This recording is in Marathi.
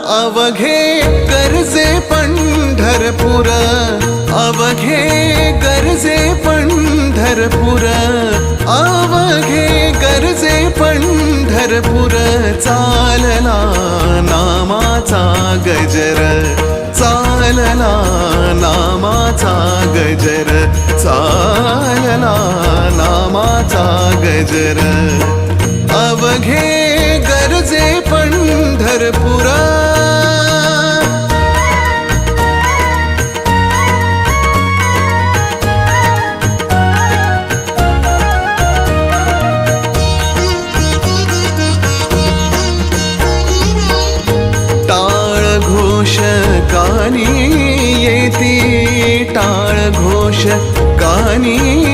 अवघे गरजे पंढरपूर, अवघे गरजे पंढरपूर, अवघे गरजे पंढरपूर. चालला नामाचा गजर, चालला नामाचा गजर, चालला नामाचा गजर. अवघे गरजे पंढरपूर. टाळ घोष कानी येती, टाळ घोष कानी